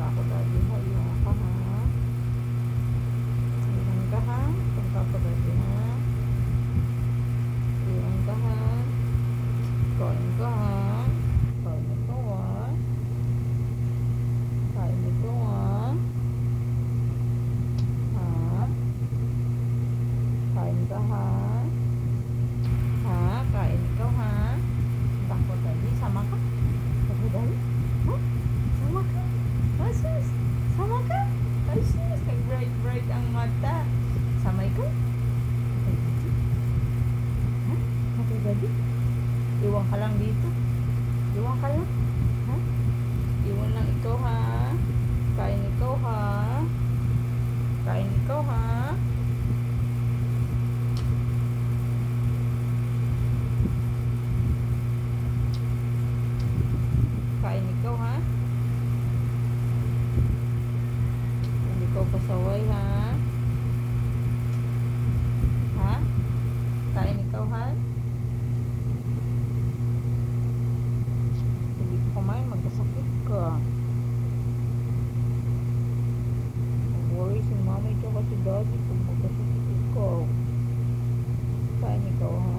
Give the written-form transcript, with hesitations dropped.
ako daddy ha. Iwan ka ha. Iwan ka ha. Punta ako daddy ha. Iwan ka ha. Kain ka ha. Kain ito ha. Kain ito ha. Ha? Kain ka ha. Ha? Kain ikaw ha. Punta ako daddy. Sama ka. Daddy daddy. Ha? Sama ka. Asus. Sama ka. Asus. Nag-bright ang mata. Samay ka. Ha? Daddy daddy. Iwan ka lang dito. Iwan ka lang. Ha? Iwan lang ikaw ha. Kain ikaw ha. Kain ikaw ha. Kain ikaw ha. Hindi ikaw pasaway ha. Ha? Kain ikaw ha. Hindi ka kumain, magkasakit ka. Mag-worry si mama ito kasi daddy kung magkasakit ikaw. Kain ikaw ha.